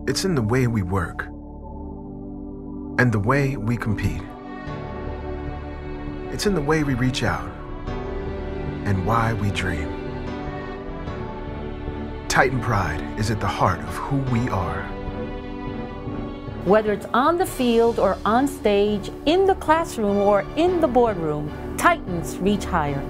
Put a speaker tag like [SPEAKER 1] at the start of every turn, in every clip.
[SPEAKER 1] It's in the way we work and the way we compete. It's in the way we reach out and why we dream. Titan pride is at the heart of who we are.
[SPEAKER 2] Whether it's on the field or on stage, in the classroom or in the boardroom, Titans reach higher.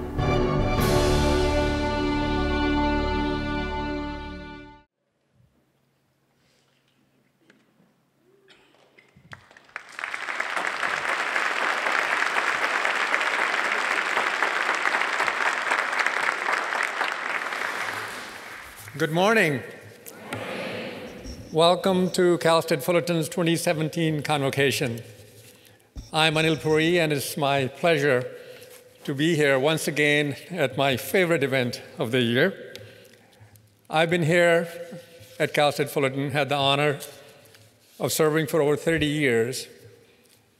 [SPEAKER 3] Good morning. Welcome to Cal State Fullerton's 2017 Convocation. I'm Anil Puri, and it's my pleasure to be here once again at my favorite event of the year. I've been here at Cal State Fullerton, had the honor of serving for over 30 years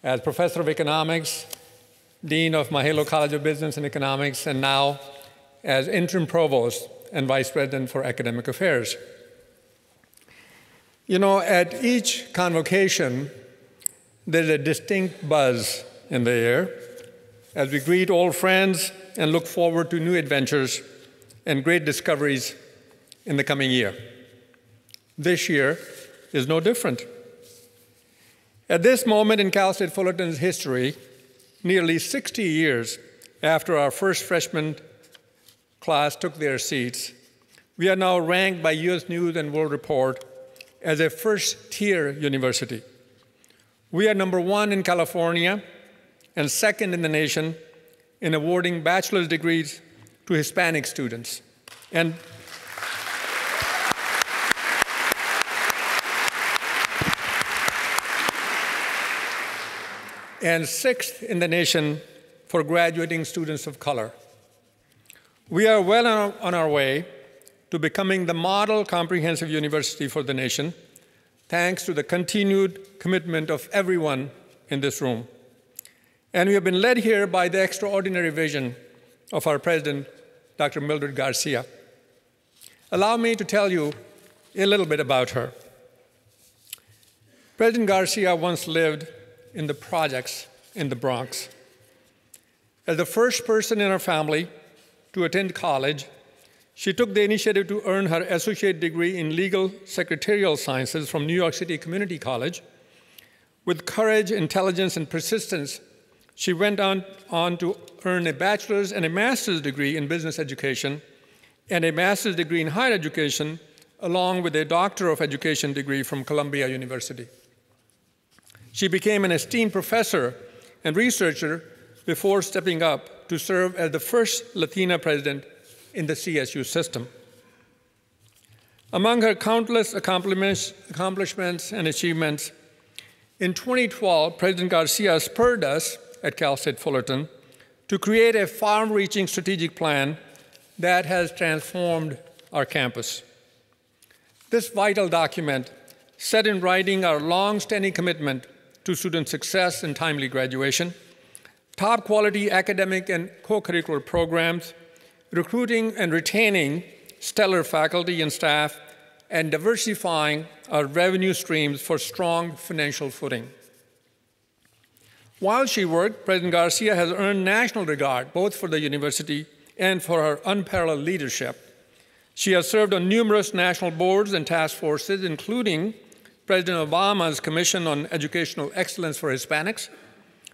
[SPEAKER 3] as professor of economics, dean of Mahalo College of Business and Economics, and now as interim provost and Vice President for Academic Affairs. You know, at each convocation, there's a distinct buzz in the air as we greet old friends and look forward to new adventures and great discoveries in the coming year. This year is no different. At this moment in Cal State Fullerton's history, nearly 60 years after our first freshman class took their seats, we are now ranked by U.S. News and World Report as a first-tier university. We are #1 in California and second in the nation in awarding bachelor's degrees to Hispanic students. And sixth in the nation for graduating students of color. We are well on our way to becoming the model comprehensive university for the nation, thanks to the continued commitment of everyone in this room. And we have been led here by the extraordinary vision of our president, Dr. Mildred Garcia. Allow me to tell you a little bit about her. President Garcia once lived in the projects in the Bronx. As the first person in her family to attend college, she took the initiative to earn her associate degree in legal secretarial sciences from New York City Community College. With courage, intelligence, and persistence, she went on to earn a bachelor's and a master's degree in business education and a master's degree in higher education, along with a doctor of education degree from Columbia University. She became an esteemed professor and researcher before stepping up to serve as the first Latina president in the CSU system. Among her countless accomplishments and achievements, in 2012, President Garcia spurred us at Cal State Fullerton to create a far-reaching strategic plan that has transformed our campus. This vital document set in writing our long-standing commitment to student success and timely graduation, top quality academic and co-curricular programs, recruiting and retaining stellar faculty and staff, and diversifying our revenue streams for strong financial footing. While she worked, President Garcia has earned national regard, both for the university and for her unparalleled leadership. She has served on numerous national boards and task forces, including President Obama's Commission on Educational Excellence for Hispanics,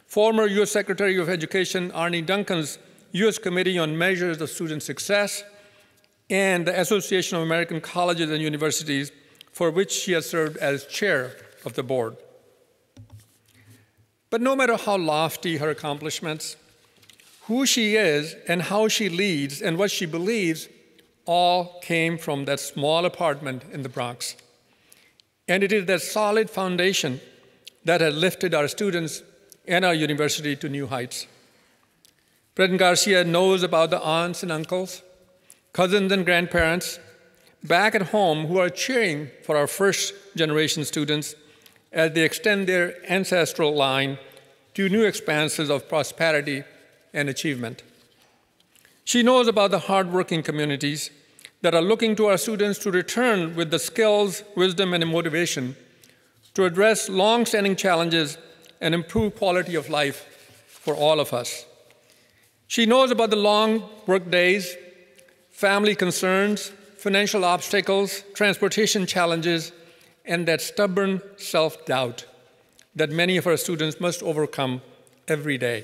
[SPEAKER 3] former U.S. Secretary of Education Arne Duncan's U.S. Committee on Measures of Student Success, and the Association of American Colleges and Universities, for which she has served as chair of the board. But no matter how lofty her accomplishments, who she is and how she leads and what she believes all came from that small apartment in the Bronx. And it is that solid foundation that has lifted our students and our university to new heights. President Garcia knows about the aunts and uncles, cousins and grandparents back at home who are cheering for our first-generation students as they extend their ancestral line to new expanses of prosperity and achievement. She knows about the hardworking communities that are looking to our students to return with the skills, wisdom, and motivation to address long-standing challenges and improve quality of life for all of us. She knows about the long work days, family concerns, financial obstacles, transportation challenges, and that stubborn self-doubt that many of our students must overcome every day.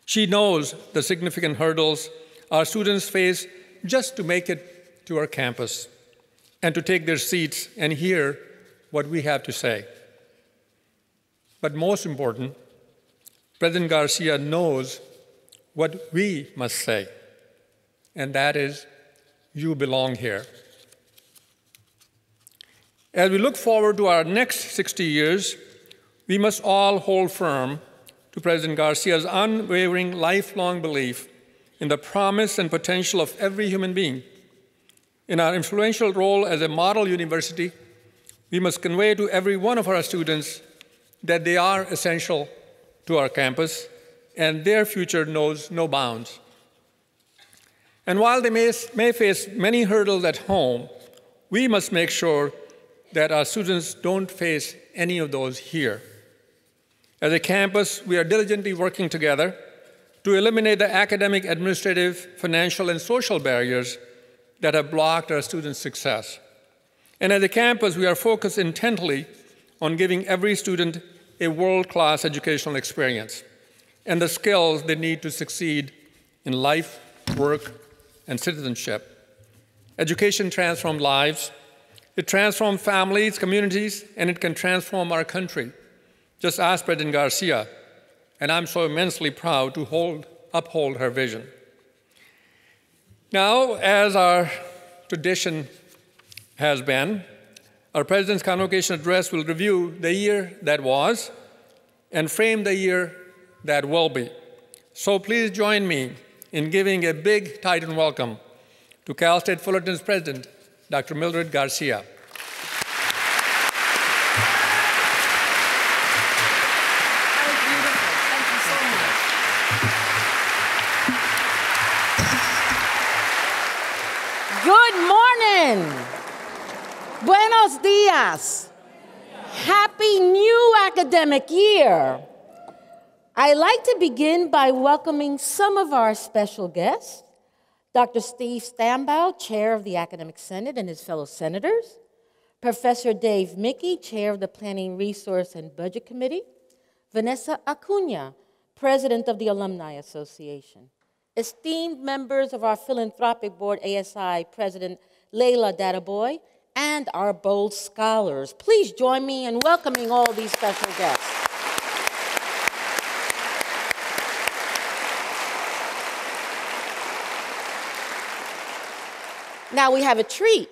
[SPEAKER 3] She knows the significant hurdles our students face just to make it to our campus and to take their seats and hear what we have to say. But most important, President Garcia knows what we must say, and that is, you belong here. As we look forward to our next 60 years, we must all hold firm to President Garcia's unwavering, lifelong belief in the promise and potential of every human being. In our influential role as a model university, we must convey to every one of our students that they are essential to our campus and their future knows no bounds. And while they may face many hurdles at home, we must make sure that our students don't face any of those here. As a campus, we are diligently working together to eliminate the academic, administrative, financial, and social barriers that have blocked our students' success. And as a campus, we are focused intently on giving every student a world-class educational experience and the skills they need to succeed in life, work, and citizenship. Education transforms lives. It transforms families, communities, and it can transform our country. Just ask President Garcia, and I'm so immensely proud to uphold her vision. Now, as our tradition has been, our President's Convocation address will review the year that was and frame the year that will be. So please join me in giving a big Titan welcome to Cal State Fullerton's President, Dr. Mildred Garcia.
[SPEAKER 2] Good morning. Buenos dias. Happy new academic year. I'd like to begin by welcoming some of our special guests. Dr. Steve Stambaugh, Chair of the Academic Senate, and his fellow senators. Professor Dave Mickey, Chair of the Planning, Resource, and Budget Committee. Vanessa Acuna, President of the Alumni Association. Esteemed members of our philanthropic board, ASI, President Leila Dadaboy, and our bold scholars. Please join me in welcoming all these special guests. Now we have a treat.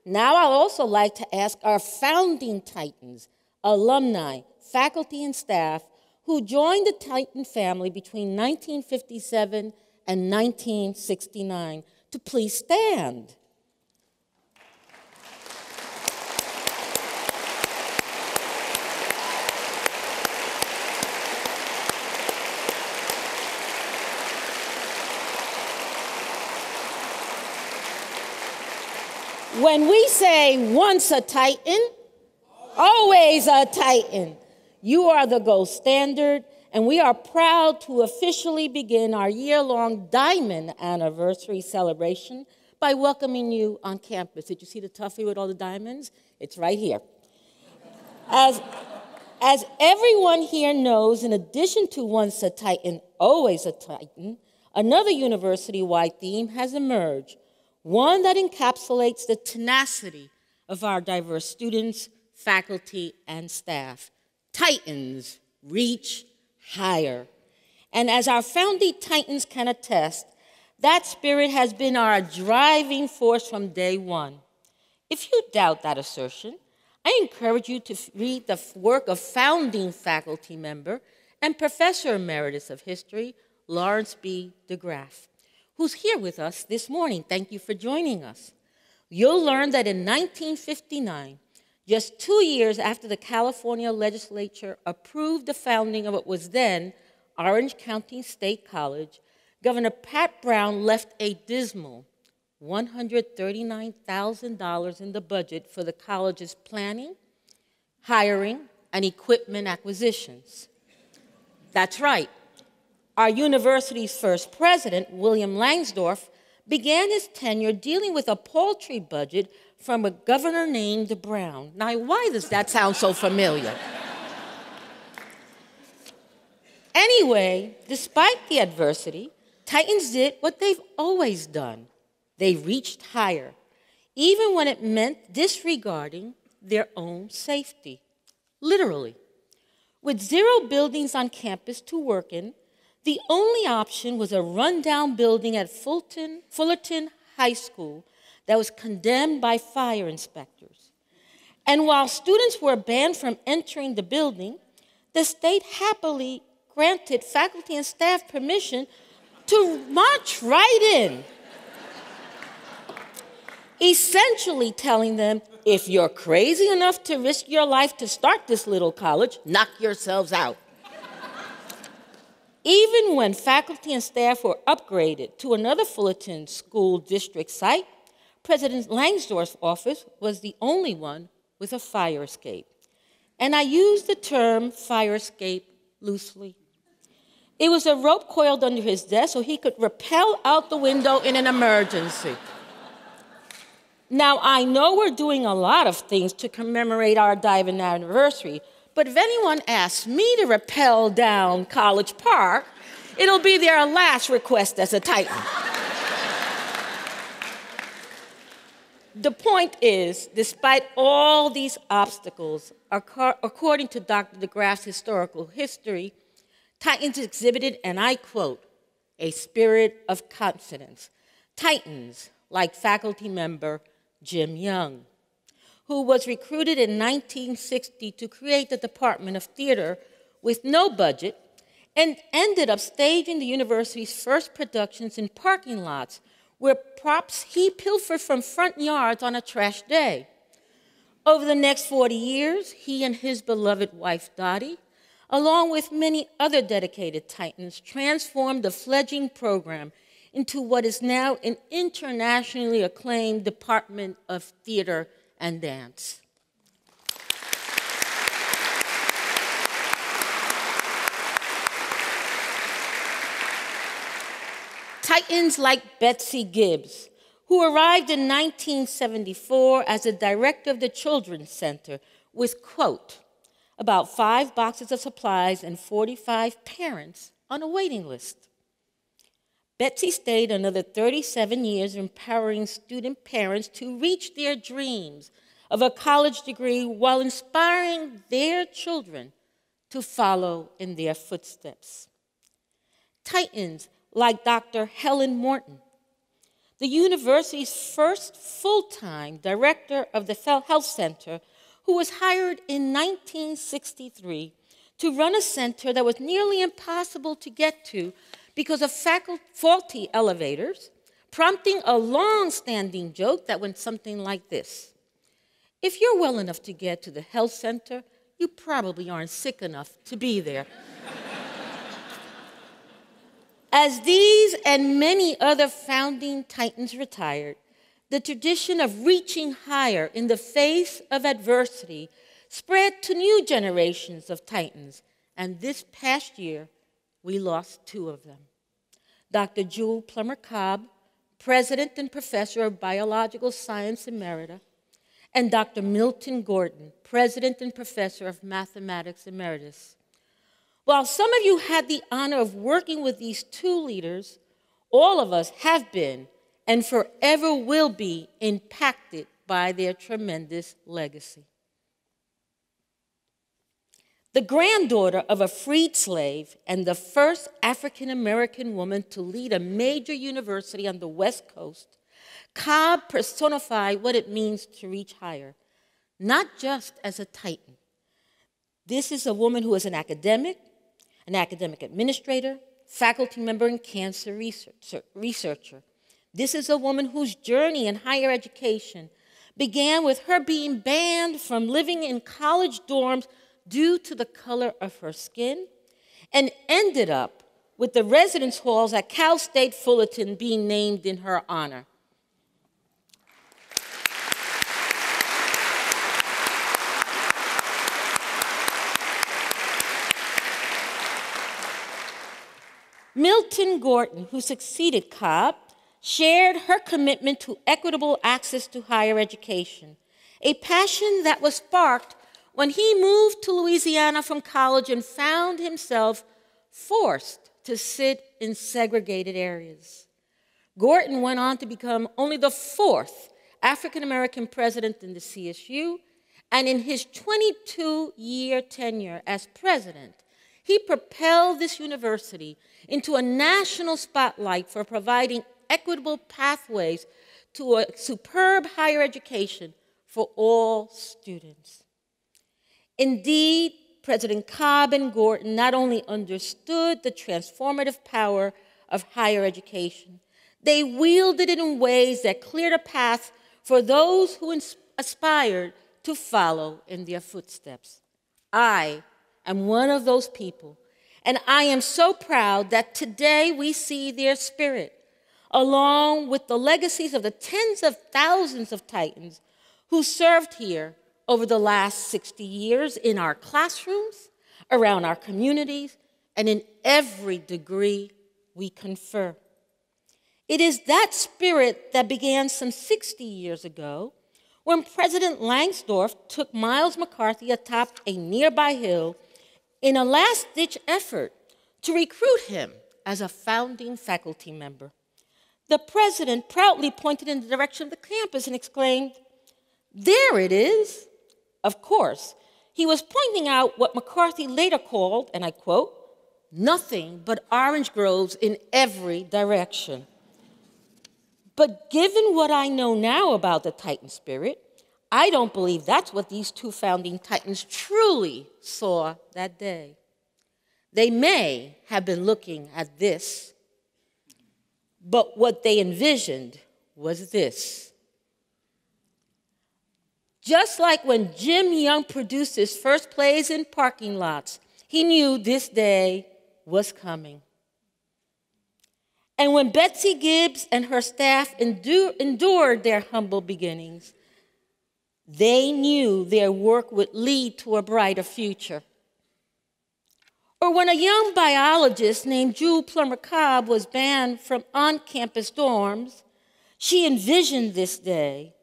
[SPEAKER 2] Now I'd also like to ask our founding Titans, alumni, faculty, and staff who joined the Titan family between 1957 and 1969 to please stand. When we say once a Titan, always a Titan, you are the gold standard, and we are proud to officially begin our year-long Diamond Anniversary celebration by welcoming you on campus. Did you see the tuffy with all the diamonds? It's right here. As everyone here knows, in addition to once a Titan, always a Titan, another university-wide theme has emerged, one that encapsulates the tenacity of our diverse students, faculty, and staff. Titans reach higher. And as our founding Titans can attest, that spirit has been our driving force from day one. If you doubt that assertion, I encourage you to read the work of founding faculty member and Professor Emeritus of History, Lawrence B. DeGraff, who's here with us this morning. Thank you for joining us. You'll learn that in 1959, just 2 years after the California legislature approved the founding of what was then Orange County State College, Governor Pat Brown left a dismal, $139,000 in the budget for the college's planning, hiring, and equipment acquisitions. That's right. Our university's first president, William Langsdorff, began his tenure dealing with a paltry budget from a governor named Brown. Now, why does that sound so familiar? Anyway, despite the adversity, Titans did what they've always done. They reached higher, even when it meant disregarding their own safety, literally. With 0 buildings on campus to work in, the only option was a rundown building at Fullerton High School that was condemned by fire inspectors. And while students were banned from entering the building, the state happily granted faculty and staff permission to march right in, essentially telling them, if you're crazy enough to risk your life to start this little college, knock yourselves out. Even when faculty and staff were upgraded to another Fullerton School District site, President Langsdorff's office was the only one with a fire escape. And I use the term fire escape loosely. It was a rope coiled under his desk so he could rappel out the window in an emergency. Now, I know we're doing a lot of things to commemorate our diving anniversary, but if anyone asks me to rappel down College Park, it'll be their last request as a Titan. The point is, despite all these obstacles, according to Dr. DeGraff's historical history, Titans exhibited, and I quote, a spirit of confidence. Titans, like faculty member Jim Young, who was recruited in 1960 to create the Department of Theater with no budget and ended up staging the university's first productions in parking lots where props he pilfered from front yards on a trash day. Over the next 40 years, he and his beloved wife, Dottie, along with many other dedicated Titans, transformed the fledgling program into what is now an internationally acclaimed Department of Theater and Dance. Titans like Betsy Gibbs, who arrived in 1974 as the director of the Children's Center with, quote, about 5 boxes of supplies and 45 parents on a waiting list. Betsy stayed another 37 years empowering student parents to reach their dreams of a college degree while inspiring their children to follow in their footsteps. Titans like Dr. Helen Morton, the university's first full-time director of the Health Center, who was hired in 1963 to run a center that was nearly impossible to get to because of faulty elevators, prompting a long-standing joke that went something like this. If you're well enough to get to the health center, you probably aren't sick enough to be there. As these and many other founding Titans retired, the tradition of reaching higher in the face of adversity spread to new generations of Titans, and this past year, we lost 2 of them. Dr. Jewel Plummer Cobb, President and Professor of Biological Science Emerita, and Dr. Milton Gordon, President and Professor of Mathematics Emeritus. While some of you had the honor of working with these 2 leaders, all of us have been and forever will be impacted by their tremendous legacy. The granddaughter of a freed slave and the first African-American woman to lead a major university on the West Coast, Cobb personified what it means to reach higher, not just as a Titan. This is a woman who is an academic administrator, faculty member, and cancer researcher. This is a woman whose journey in higher education began with her being banned from living in college dorms due to the color of her skin, and ended up with the residence halls at Cal State Fullerton being named in her honor. Milton Gorton, who succeeded Cobb, shared her commitment to equitable access to higher education, a passion that was sparked when he moved to Louisiana from college and found himself forced to sit in segregated areas. Gorton went on to become only the 4th African-American president in the CSU, and in his 22-year tenure as president, he propelled this university into a national spotlight for providing equitable pathways to a superb higher education for all students. Indeed, President Cobb and Gorton not only understood the transformative power of higher education, they wielded it in ways that cleared a path for those who aspired to follow in their footsteps. I am one of those people, and I am so proud that today we see their spirit, along with the legacies of the tens of thousands of Titans who served here over the last 60 years in our classrooms, around our communities, and in every degree we confer. It is that spirit that began some 60 years ago when President Langsdorff took Miles McCarthy atop a nearby hill in a last-ditch effort to recruit him as a founding faculty member. The president proudly pointed in the direction of the campus and exclaimed, "There it is." Of course, he was pointing out what McCarthy later called, and I quote, "nothing but orange groves in every direction." But given what I know now about the Titan spirit, I don't believe that's what these two founding Titans truly saw that day. They may have been looking at this, but what they envisioned was this. Just like when Jim Young produced his first plays in parking lots, he knew this day was coming. And when Betsy Gibbs and her staff endured their humble beginnings, they knew their work would lead to a brighter future. Or when a young biologist named Jewel Plummer Cobb was banned from on-campus dorms, she envisioned this day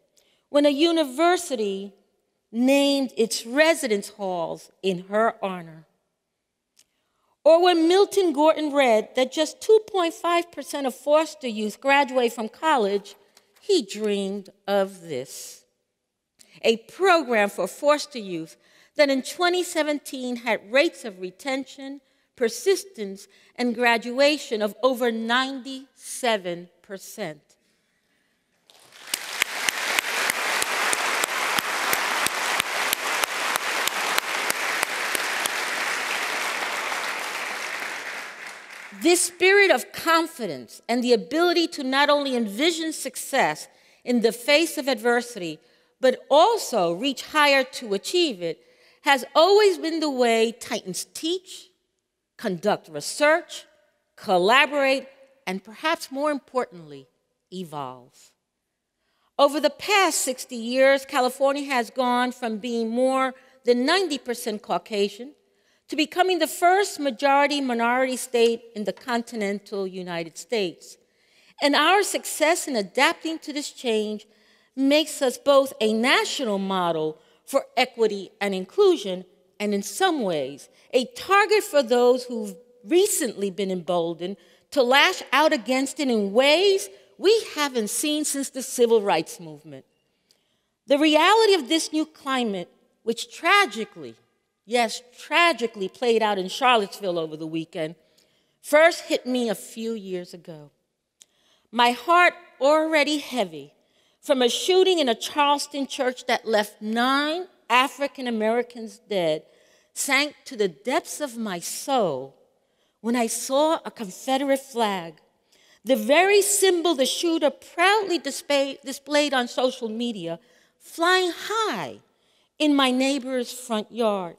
[SPEAKER 2] when a university named its residence halls in her honor. Or when Milton Gorton read that just 2.5% of foster youth graduate from college, he dreamed of this: a program for foster youth that in 2017 had rates of retention, persistence, and graduation of over 97%. This spirit of confidence and the ability to not only envision success in the face of adversity, but also reach higher to achieve it, has always been the way Titans teach, conduct research, collaborate, and perhaps more importantly, evolve. Over the past 60 years, California has gone from being more than 90% Caucasian to becoming the first majority-minority state in the continental United States. And our success in adapting to this change makes us both a national model for equity and inclusion, and in some ways, a target for those who've recently been emboldened to lash out against it in ways we haven't seen since the Civil Rights Movement. The reality of this new climate, which tragically, yes, tragically played out in Charlottesville over the weekend, first hit me a few years ago. My heart already heavy from a shooting in a Charleston church that left 9 African Americans dead sank to the depths of my soul when I saw a Confederate flag, the very symbol the shooter proudly displayed on social media, flying high in my neighbor's front yard.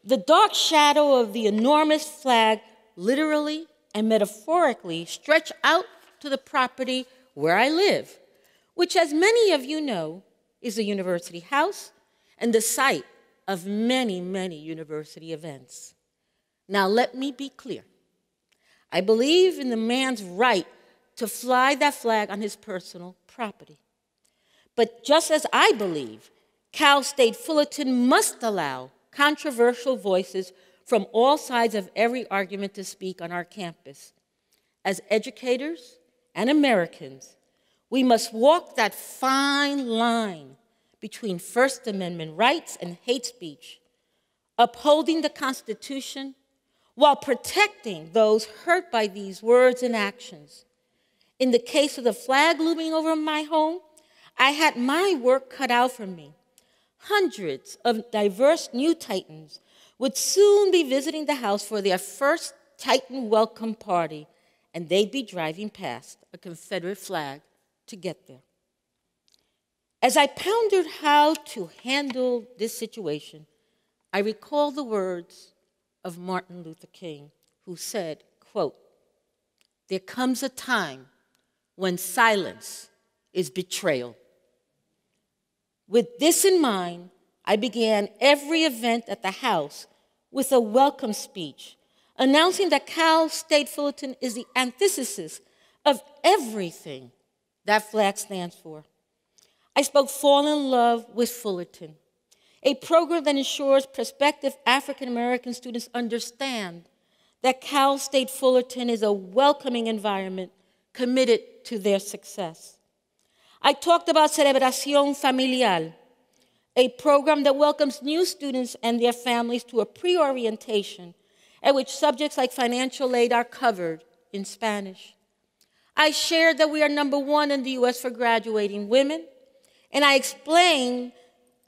[SPEAKER 2] The dark shadow of the enormous flag literally and metaphorically stretched out to the property where I live, which, as many of you know, is a university house and the site of many, many university events. Now, let me be clear. I believe in the man's right to fly that flag on his personal property. But just as I believe, Cal State Fullerton must allow controversial voices from all sides of every argument to speak on our campus. As educators and Americans, we must walk that fine line between First Amendment rights and hate speech, upholding the Constitution while protecting those hurt by these words and actions. In the case of the flag looming over my home, I had my work cut out for me. Hundreds of diverse new Titans would soon be visiting the house for their first Titan welcome party, and they'd be driving past a Confederate flag to get there. As I pondered how to handle this situation, I recall the words of Martin Luther King, who said, quote, "There comes a time when silence is betrayal." With this in mind, I began every event at the house with a welcome speech, announcing that Cal State Fullerton is the antithesis of everything that flag stands for. I spoke Fall in Love with Fullerton, a program that ensures prospective African American students understand that Cal State Fullerton is a welcoming environment committed to their success. I talked about Celebración Familiar, a program that welcomes new students and their families to a pre-orientation at which subjects like financial aid are covered in Spanish. I shared that we are #1 in the U.S. for graduating women, and I explained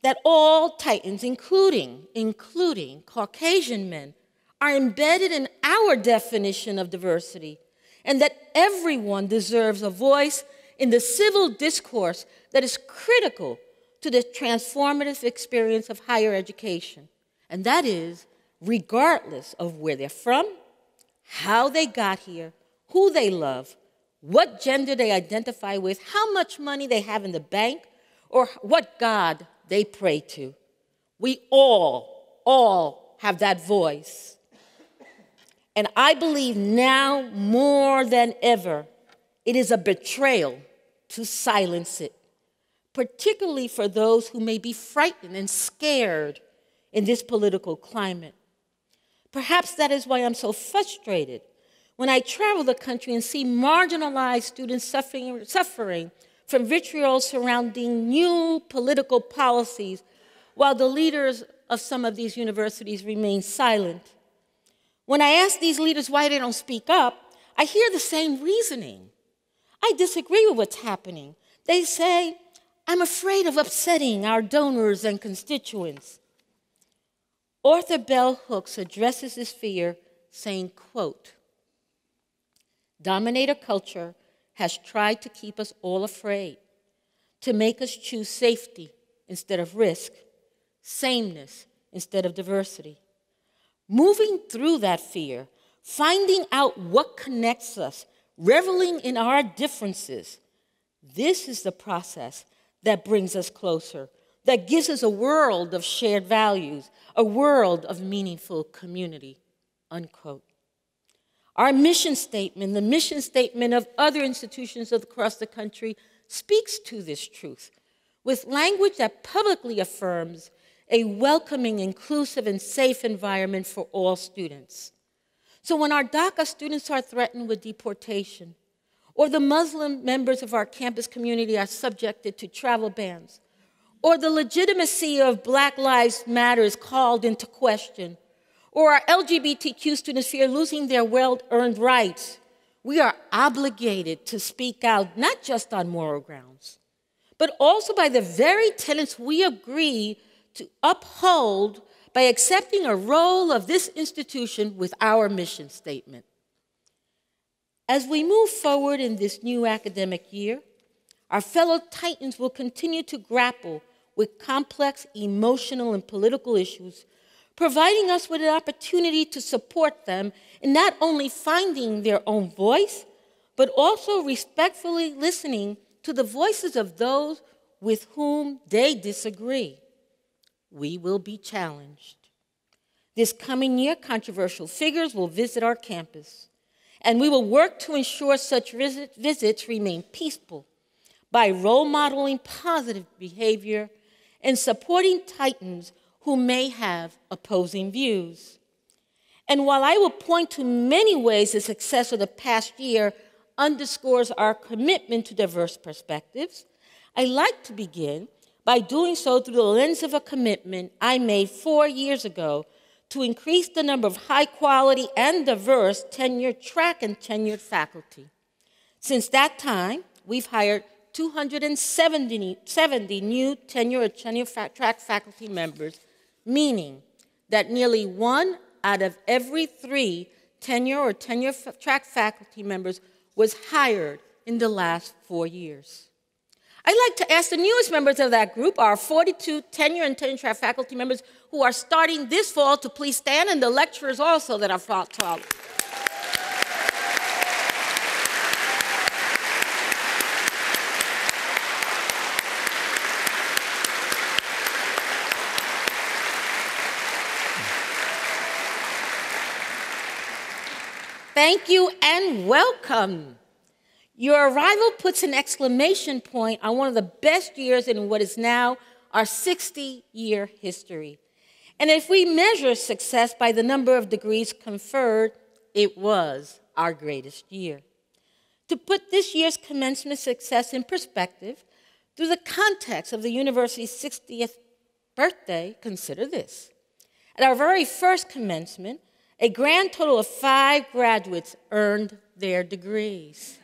[SPEAKER 2] that all Titans, including Caucasian men, are embedded in our definition of diversity, and that everyone deserves a voice in the civil discourse that is critical to the transformative experience of higher education. And that is regardless of where they're from, how they got here, who they love, what gender they identify with, how much money they have in the bank, or what God they pray to. We all have that voice. And I believe now more than ever, it is a betrayal to silence it, particularly for those who may be frightened and scared in this political climate. Perhaps that is why I'm so frustrated when I travel the country and see marginalized students suffering from vitriol surrounding new political policies, while the leaders of some of these universities remain silent. When I ask these leaders why they don't speak up, I hear the same reasoning. I disagree with what's happening. They say, "I'm afraid of upsetting our donors and constituents." Arthur Bell Hooks addresses this fear saying, quote, "Dominator culture has tried to keep us all afraid, to make us choose safety instead of risk, sameness instead of diversity. Moving through that fear, finding out what connects us, reveling in our differences, this is the process that brings us closer, that gives us a world of shared values, a world of meaningful community," unquote. Our mission statement, the mission statement of other institutions across the country, speaks to this truth with language that publicly affirms a welcoming, inclusive, and safe environment for all students. So when our DACA students are threatened with deportation, or the Muslim members of our campus community are subjected to travel bans, or the legitimacy of Black Lives Matter is called into question, or our LGBTQ students fear losing their well-earned rights, we are obligated to speak out, not just on moral grounds, but also by the very tenets we agree to uphold by accepting a role of this institution with our mission statement. As we move forward in this new academic year, our fellow Titans will continue to grapple with complex emotional and political issues, providing us with an opportunity to support them in not only finding their own voice, but also respectfully listening to the voices of those with whom they disagree. We will be challenged. This coming year, controversial figures will visit our campus, And we will work to ensure such visits remain peaceful by role modeling positive behavior and supporting Titans who may have opposing views. And while I will point to many ways the success of the past year underscores our commitment to diverse perspectives, I'd like to begin by doing so through the lens of a commitment I made 4 years ago to increase the number of high-quality and diverse tenured track and tenured faculty. Since that time, we've hired 270 new tenure or tenure track faculty members, meaning that nearly 1 out of every 3 tenure or tenure track faculty members was hired in the last 4 years. I'd like to ask the newest members of that group, our 42 tenure and tenure track faculty members who are starting this fall, to please stand, and the lecturers also that are following. Thank you and welcome. Your arrival puts an exclamation point on one of the best years in what is now our 60-year history. And if we measure success by the number of degrees conferred, it was our greatest year. To put this year's commencement success in perspective, through the context of the university's 60th birthday, consider this. At our very first commencement, a grand total of 5 graduates earned their degrees.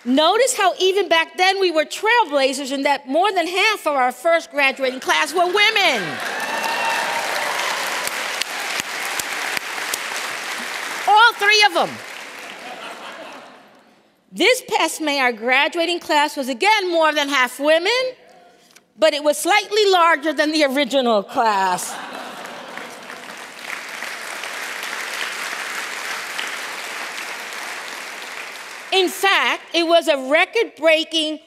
[SPEAKER 2] Notice how even back then we were trailblazers in that more than half of our first graduating class were women. All 3 of them. This past May, our graduating class was again more than half women, but it was slightly larger than the original class. In fact, it was a record-breaking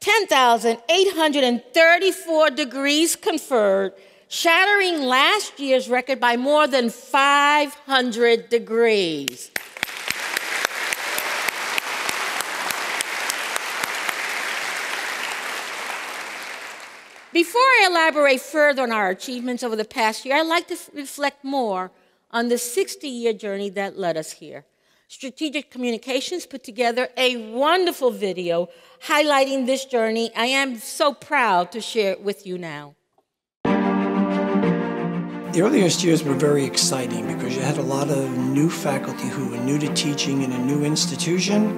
[SPEAKER 2] 10,834 degrees conferred, shattering last year's record by more than 500 degrees. Before I elaborate further on our achievements over the past year, I'd like to reflect more on the 60-year journey that led us here. Strategic Communications put together a wonderful video highlighting this journey. I am so proud to share it with you now.
[SPEAKER 4] The earliest years were very exciting because you had a lot of new faculty who were new to teaching in a new institution.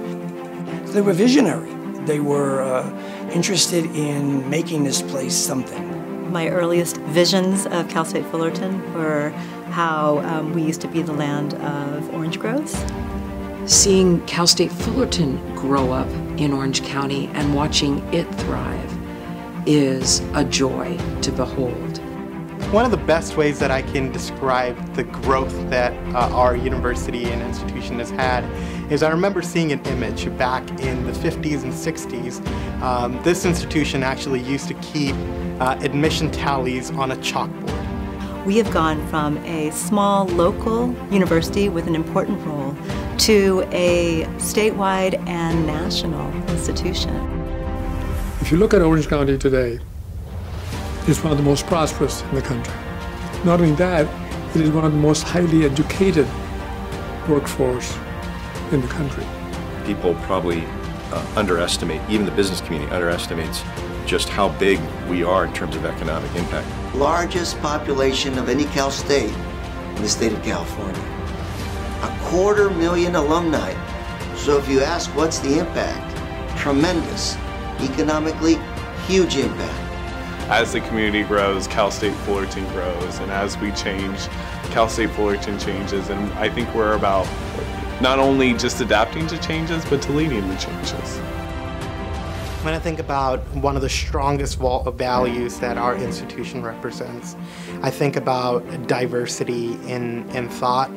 [SPEAKER 4] They were visionary. They were interested in making this place something.
[SPEAKER 5] My earliest visions of Cal State Fullerton were how we used to be the land of orange groves.
[SPEAKER 6] Seeing Cal State Fullerton grow up in Orange County and watching it thrive is a joy to behold.
[SPEAKER 7] One of the best ways that I can describe the growth that our university and institution has had is I remember seeing an image back in the 50s and 60s. This institution actually used to keep admission tallies on a chalkboard.
[SPEAKER 5] We have gone from a small local university with an important role to a statewide and national institution.
[SPEAKER 3] If you look at Orange County today, it's one of the most prosperous in the country. Not only that, it is one of the most highly educated workforce in the country.
[SPEAKER 8] People probably underestimate, even the business community underestimates just how big we are in terms of economic impact.
[SPEAKER 9] Largest population of any Cal State in the state of California. 250,000 alumni. So if you ask what's the impact, tremendous. Economically, huge impact.
[SPEAKER 10] As the community grows, Cal State Fullerton grows, and as we change, Cal State Fullerton changes, and I think we're about not only just adapting to changes, but to leading the changes.
[SPEAKER 7] When I think about one of the strongest values that our institution represents, I think about diversity in thought,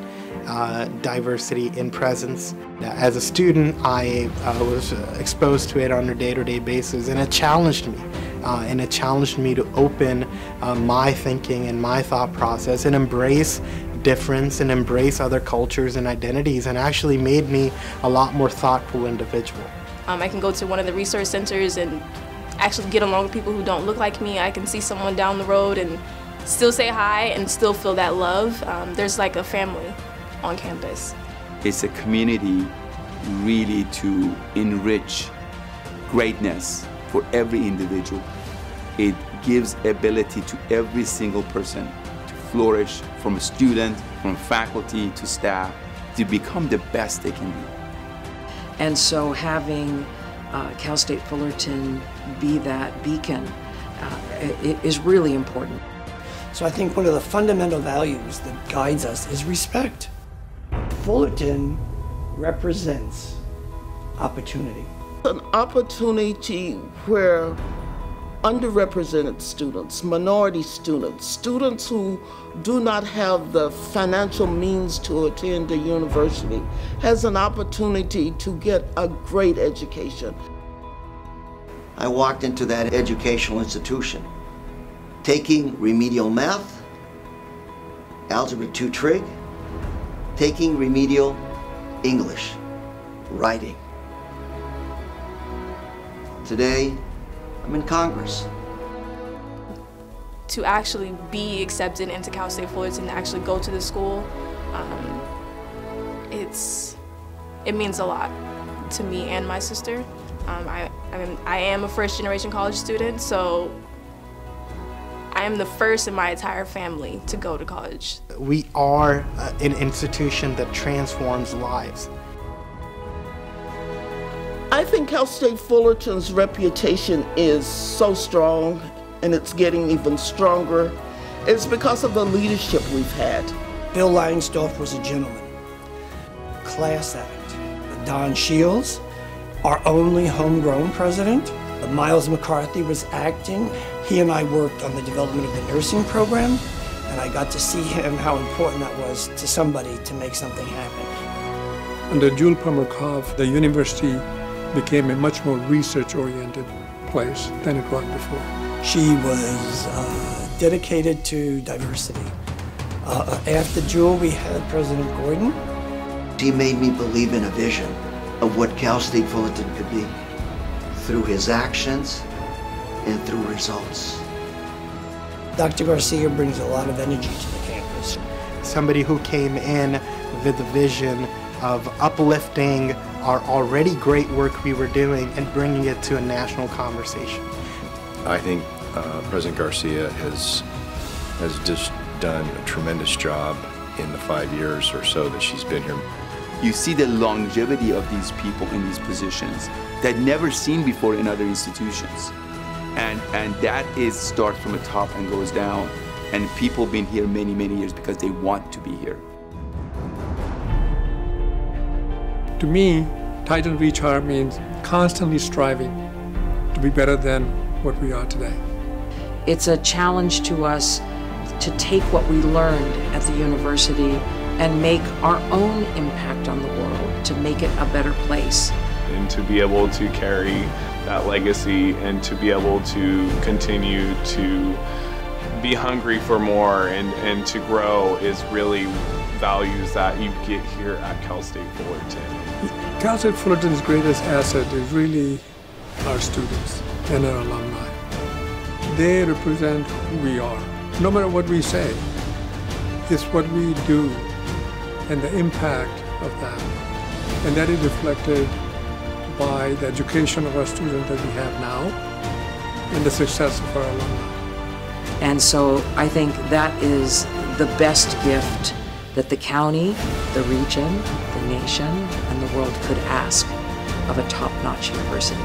[SPEAKER 7] diversity in presence. As a student, I was exposed to it on a day-to-day basis, and it challenged me. And it challenged me to open my thinking and my thought process and embrace difference and embrace other cultures and identities, and actually made me a lot more thoughtful individual.
[SPEAKER 11] I can go to one of the resource centers and actually get along with people who don't look like me. I can see someone down the road and still say hi and still feel that love. There's like a family on campus.
[SPEAKER 12] It's a community really to enrich greatness for every individual. It gives ability to every single person to flourish, from a student, from faculty to staff, to become the best they can be.
[SPEAKER 6] And so having Cal State Fullerton be that beacon is really important.
[SPEAKER 4] So I think one of the fundamental values that guides us is respect. Fullerton represents opportunity.
[SPEAKER 13] An opportunity where underrepresented students, minority students, students who do not have the financial means to attend a university, has an opportunity to get a great education.
[SPEAKER 9] I walked into that educational institution, taking remedial math, Algebra 2 Trig, taking remedial English, writing. Today, I'm in Congress.
[SPEAKER 11] To actually be accepted into Cal State Fullerton, to actually go to the school, it means a lot to me and my sister. I am a first-generation college student, so I am the first in my entire family to go to college.
[SPEAKER 7] We are an institution that transforms lives.
[SPEAKER 13] I think Cal State Fullerton's reputation is so strong, and it's getting even stronger. It's because of the leadership we've had.
[SPEAKER 4] Bill Langsdorff was a gentleman. Class act. Don Shields, our only homegrown president. Miles McCarthy was acting. He and I worked on the development of the nursing program, and I got to see him how important that was to somebody to make something happen.
[SPEAKER 3] Under Jules Pomerkov, the university became a much more research-oriented place than it was before.
[SPEAKER 4] She was dedicated to diversity. After Jewel, we had President Gordon.
[SPEAKER 9] He made me believe in a vision of what Cal State Fullerton could be through his actions and through results.
[SPEAKER 4] Dr. Garcia brings a lot of energy to the campus.
[SPEAKER 7] Somebody who came in with the vision of uplifting our already great work we were doing and bringing it to a national conversation.
[SPEAKER 8] I think President Garcia has just done a tremendous job in the 5 years or so that she's been here.
[SPEAKER 12] You see the longevity of these people in these positions that never seen before in other institutions. And that starts from the top and goes down. And people been here many, many years because they want to be here.
[SPEAKER 3] To me, Titan Reach Higher means constantly striving to be better than what we are today.
[SPEAKER 6] It's a challenge to us to take what we learned at the university and make our own impact on the world, to make it a better place.
[SPEAKER 10] And to be able to carry that legacy and to be able to continue to be hungry for more and to grow is really values that you get here at Cal State Fullerton.
[SPEAKER 3] Cal State Fullerton's greatest asset is really our students and our alumni. They represent who we are. No matter what we say, it's what we do and the impact of that. And that is reflected by the education of our students that we have now and the success of our alumni.
[SPEAKER 6] And so I think that is the best gift that the county, the region, the nation, and the world could ask of a top-notch university.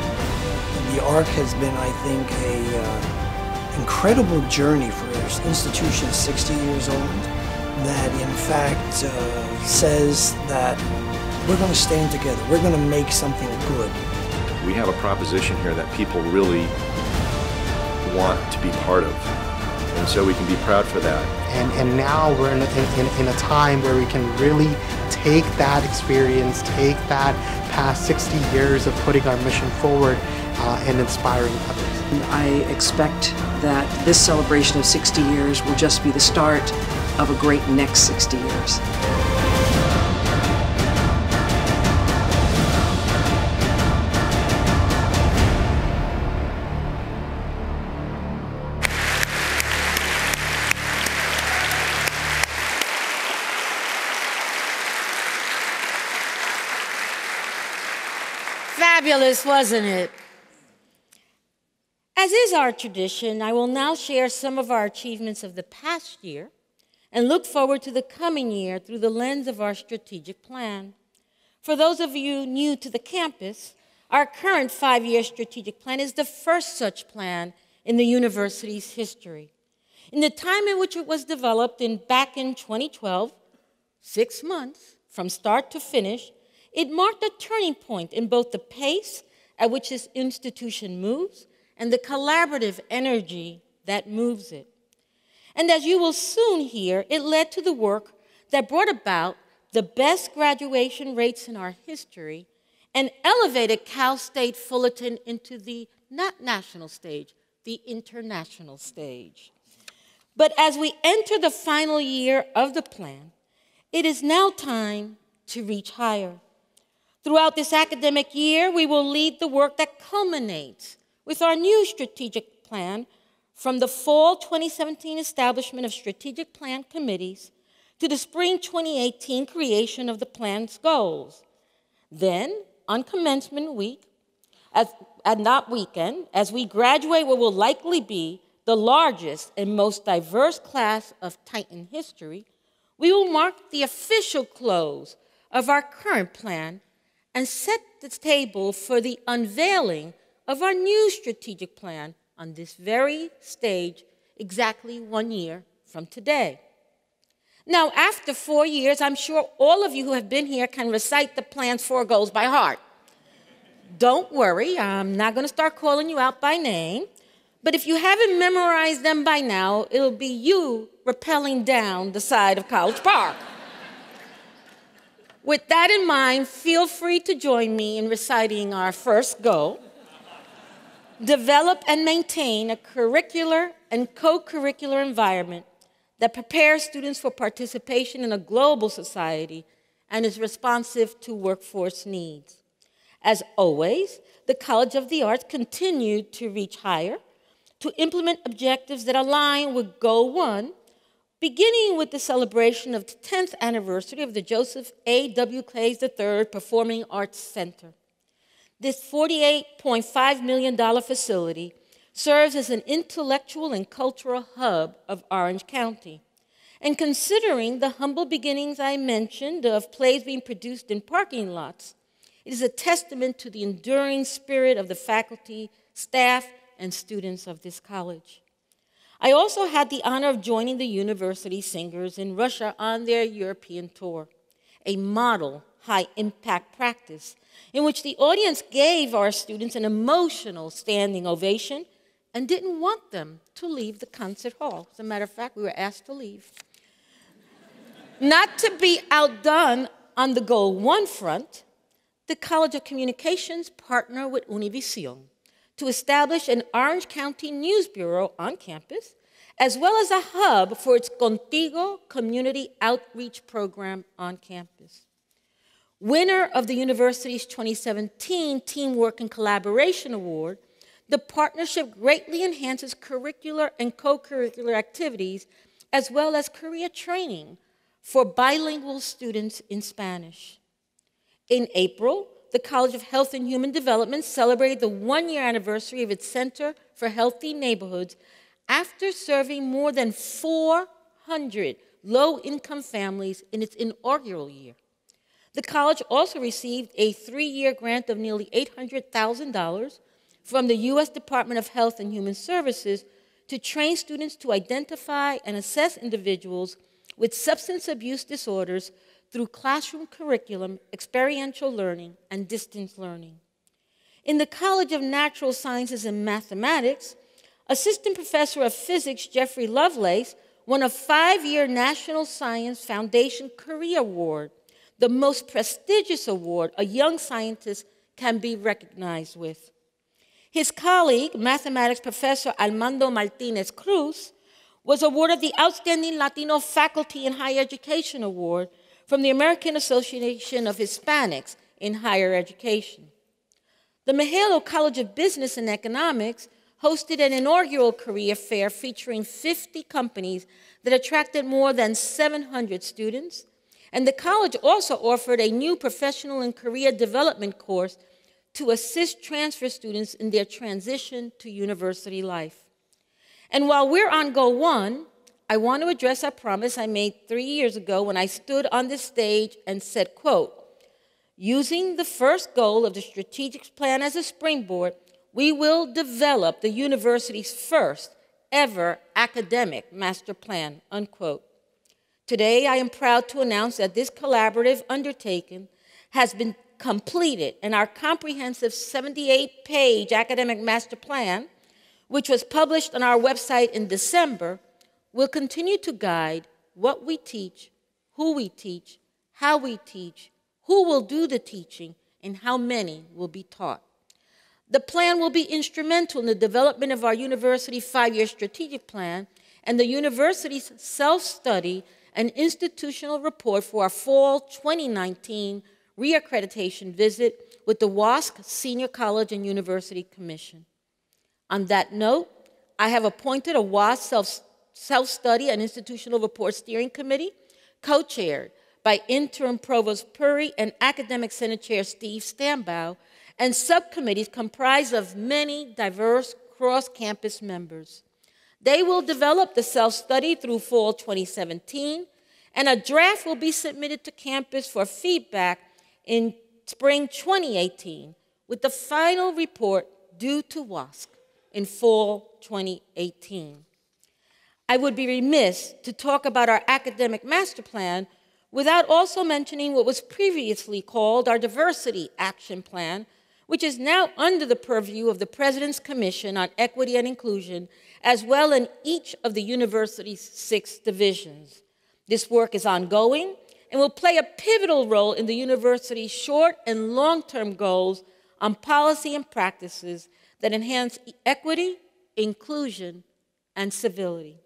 [SPEAKER 4] The ARC has been, I think, an incredible journey for an institution 60 years old that in fact says that we're going to stand together. We're going to make something good.
[SPEAKER 8] We have a proposition here that people really want to be part of. And so we can be proud for that.
[SPEAKER 7] And now we're in a time where we can really take that experience, take that past 60 years of putting our mission forward, and inspiring others.
[SPEAKER 6] I expect that this celebration of 60 years will just be the start of a great next 60 years.
[SPEAKER 2] Fabulous, wasn't it? As is our tradition, I will now share some of our achievements of the past year and look forward to the coming year through the lens of our strategic plan. For those of you new to the campus, our current 5-year strategic plan is the first such plan in the university's history. In the time in which it was developed back in 2012, 6 months from start to finish, it marked a turning point in both the pace at which this institution moves and the collaborative energy that moves it. And as you will soon hear, it led to the work that brought about the best graduation rates in our history and elevated Cal State Fullerton into the not national stage, the international stage. But as we enter the final year of the plan, it is now time to reach higher. Throughout this academic year, we will lead the work that culminates with our new strategic plan from the fall 2017 establishment of strategic plan committees to the spring 2018 creation of the plan's goals. Then, on commencement week, and not weekend, as we graduate what will likely be the largest and most diverse class of Titan history, we will mark the official close of our current plan and set the table for the unveiling of our new strategic plan on this very stage exactly 1 year from today. Now, after 4 years, I'm sure all of you who have been here can recite the plan's 4 goals by heart. Don't worry, I'm not going to start calling you out by name, but if you haven't memorized them by now, it'll be you rappelling down the side of College Park. With that in mind, feel free to join me in reciting our first goal. Develop and maintain a curricular and co-curricular environment that prepares students for participation in a global society and is responsive to workforce needs. As always, the College of the Arts continued to reach higher, to implement objectives that align with Goal 1, beginning with the celebration of the 10th anniversary of the Joseph A.W. Clays III Performing Arts Center. This $48.5 million facility serves as an intellectual and cultural hub of Orange County. And considering the humble beginnings I mentioned of plays being produced in parking lots, it is a testament to the enduring spirit of the faculty, staff, and students of this college. I also had the honor of joining the university singers in Russia on their European tour, a model high-impact practice in which the audience gave our students an emotional standing ovation and didn't want them to leave the concert hall. As a matter of fact, we were asked to leave. Not to be outdone on the Goal 1 front, the College of Communications partnered with Univision to establish an Orange County News Bureau on campus, as well as a hub for its Contigo community outreach program on campus. Winner of the university's 2017 Teamwork and Collaboration Award, the partnership greatly enhances curricular and co-curricular activities, as well as career training for bilingual students in Spanish. In April, the College of Health and Human Development celebrated the 1-year anniversary of its Center for Healthy Neighborhoods after serving more than 400 low-income families in its inaugural year. The college also received a 3-year grant of nearly $800,000 from the U.S. Department of Health and Human Services to train students to identify and assess individuals with substance abuse disorders through classroom curriculum, experiential learning, and distance learning. In the College of Natural Sciences and Mathematics, Assistant Professor of Physics Jeffrey Lovelace won a 5-year National Science Foundation Career Award, the most prestigious award a young scientist can be recognized with. His colleague, mathematics professor Armando Martinez Cruz, was awarded the Outstanding Latino Faculty in Higher Education Award from the American Association of Hispanics in Higher Education. The Mahalo College of Business and Economics hosted an inaugural career fair featuring 50 companies that attracted more than 700 students, and the college also offered a new professional and career development course to assist transfer students in their transition to university life. And while we're on Goal 1, I want to address a promise I made 3 years ago when I stood on this stage and said, quote, using the first goal of the strategic plan as a springboard, we will develop the university's first ever academic master plan, unquote. Today, I am proud to announce that this collaborative undertaking has been completed, and our comprehensive 78-page academic master plan, which was published on our website in December, will continue to guide what we teach, who we teach, how we teach, who will do the teaching, and how many will be taught. The plan will be instrumental in the development of our university 5-year strategic plan and the university's self-study and institutional report for our fall 2019 reaccreditation visit with the WASC Senior College and University Commission. On that note, I have appointed a WASC self-study and institutional report steering committee, co-chaired by Interim Provost Puri and Academic Senate Chair Steve Stambaugh, and subcommittees comprised of many diverse cross-campus members. They will develop the self-study through fall 2017, and a draft will be submitted to campus for feedback in spring 2018, with the final report due to WASC in fall 2018. I would be remiss to talk about our academic master plan without also mentioning what was previously called our Diversity Action Plan, which is now under the purview of the President's Commission on Equity and Inclusion, as well in each of the university's 6 divisions. This work is ongoing and will play a pivotal role in the university's short and long-term goals on policy and practices that enhance equity, inclusion, and civility.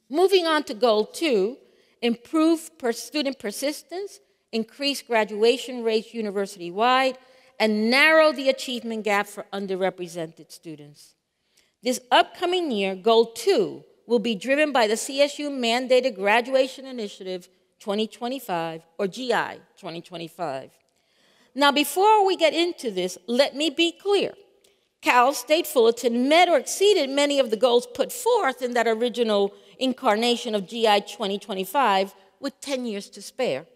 [SPEAKER 2] Moving on to Goal 2, improve student persistence, increase graduation rates university-wide, and narrow the achievement gap for underrepresented students. This upcoming year, Goal 2 will be driven by the CSU-mandated Graduation Initiative 2025, or GI 2025. Now, before we get into this, let me be clear. Cal State Fullerton met or exceeded many of the goals put forth in that original incarnation of GI 2025 with 10 years to spare.